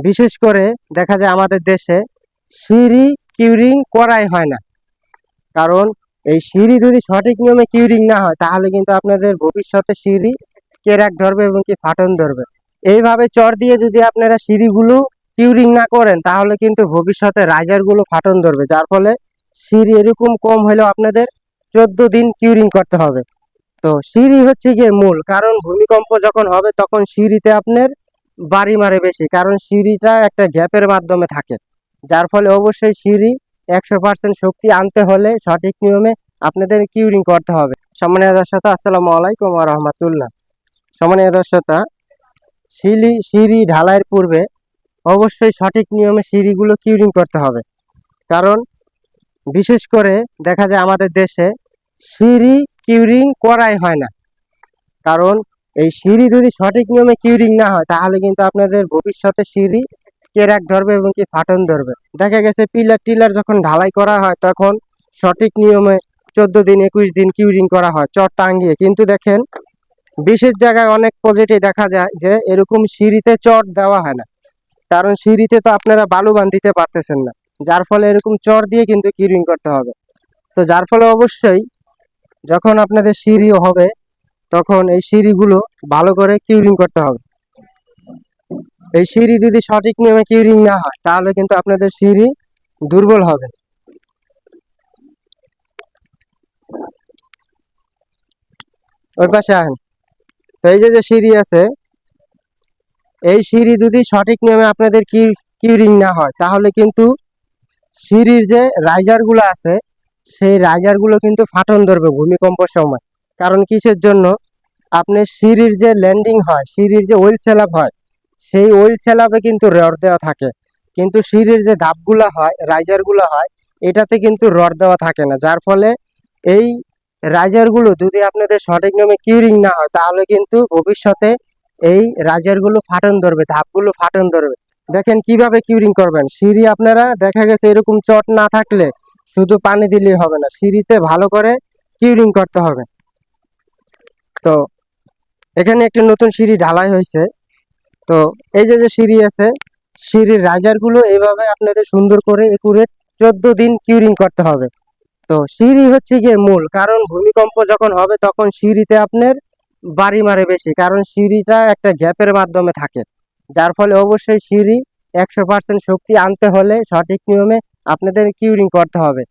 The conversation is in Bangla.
বিশেষ করে দেখা যায় আমাদের দেশে সিঁড়ি কিউরিং করাই হয় না। কারণ এই সিঁড়ি যদি সঠিক নিয়মে কিউরিং না হয় তাহলে কিন্তু আপনাদের ভবিষ্যতে সিঁড়ি কেরাক ধরবে এবং কি ফাটন ধরবে। এইভাবে চর দিয়ে যদি আপনারা সিঁড়িগুলো কিউরিং না করেন তাহলে কিন্তু ভবিষ্যতে রাইজারগুলো ফাটন ধরবে, যার ফলে সিঁড়ি এরকম কম হলেও আপনাদের 14 দিন কিউরিং করতে হবে। তো সিঁড়ি হচ্ছে গিয়ে মূল, কারণ ভূমিকম্প যখন হবে তখন সিঁড়িতে আপনার বাড়ি মারে বেশি, কারণ সিঁড়িটা একটা গ্যাপের মাধ্যমে থাকে, যার ফলে অবশ্যই সিঁড়ি 100% শক্তি আনতে হলে সঠিক নিয়মে আপনাদের কিউরিং করতে হবে। সম্মানীয় দর্শক, আসসালামু আলাইকুম ওয়া রাহমাতুল্লাহ। সম্মানীয় দর্শক, সিঁড়ি ঢালাইয়ের পূর্বে অবশ্যই সঠিক নিয়মে সিঁড়িগুলো কিউরিং করতে হবে। কারণ বিশেষ করে দেখা যায় আমাদের দেশে সিঁড়ি কিউরিং করাই হয় না। কারণ এই সিঁড়ি যদি সঠিক নিয়মে কিউরিং না হয় তাহলে কিন্তু আপনাদের ভবিষ্যতে সিঁড়ি কেরাক ধরবে এবং কি ফাটন ধরবে। দেখা গেছে পিলার টিলার যখন ঢালাই করা হয় তখন সঠিক নিয়মে 14 দিন 21 দিন কিউরিং করা হয় চট টাঙ্গিয়ে, কিন্তু দেখেন বিশেষ জায়গায় অনেক প্রজেক্টে দেখা যায় যে এরকম সিঁড়িতে চট দেওয়া হয় না। কারণ সিঁড়িতে তো আপনারা বালু বান দিতে পারতেছেন না, যার ফলে এরকম চর দিয়ে কিন্তু কিউরিং করতে হবে। তো যার ফলে অবশ্যই যখন আপনাদের সিঁড়ি হবে তখন এই সিঁড়িগুলো ভালো করে কিউরিং করতে হবে। এই সিঁড়ি যদি সঠিক নিয়মে কিউরিং না হয় তাহলে কিন্তু আপনাদের সিঁড়ি দুর্বল হবে। ওই পাশে আহেন। তো এই যে সিঁড়ি আছে, এই সিঁড়ি যদি সঠিক নিয়মে আপনাদের কিউরিং না হয় তাহলে কিন্তু সিঁড়ির যে রাইজার গুলো আছে সেই রাইজার গুলো কিন্তু ফাটন ধরবে ভূমিকম্পের সময়। কারণ কিসের জন্য? আপনি সিঁড়ির যে ল্যান্ডিং হয়, সিঁড়ির যে ওয়েল স্ল্যাব হয়, সেই ওয়েল স্ল্যাবে কিন্তু রড দেওয়া থাকে, কিন্তু সিঁড়ির যে ধাপগুলো হয় রাইজার গুলো হয় এটাতে কিন্তু রড দেওয়া থাকে না, যার ফলে এই রাইজার গুলো যদি আপনাদের সঠিক নিয়মে কিউরিং না হয় তাহলে কিন্তু ভবিষ্যতে এই রাইজার গুলো ফাটন ধরবে, ধাপগুলো ফাটন ধরবে। দেখেন কিভাবে কিউরিং করবেন। সিঁড়ি আপনারা দেখা গেছে এরকম চট না থাকলে শুধু পানি দিলেই হবে না, সিঁড়িতে ভালো করে কিউরিং করতে হবে। তো এখানে একটি নতুন সিঁড়ি ঢালাই হয়েছে। তো এই যে সিঁড়ি আছে, সিঁড়ির রাইজার গুলো এইভাবে আপনাদের সুন্দর করে একুরেট 14 দিন কিউরিং করতে হবে। তো সিঁড়ি হচ্ছে গিয়ে মূল, কারণ ভূমিকম্প যখন হবে তখন সিঁড়িতে আপনার বাড়ি মারে বেশি, কারণ সিঁড়িটা একটা গ্যাপের মাধ্যমে থাকে, যার ফলে অবশ্যই সিঁড়ি 100% শক্তি আনতে হলে সঠিক নিয়মে আপনাদের কিউরিং করতে হবে।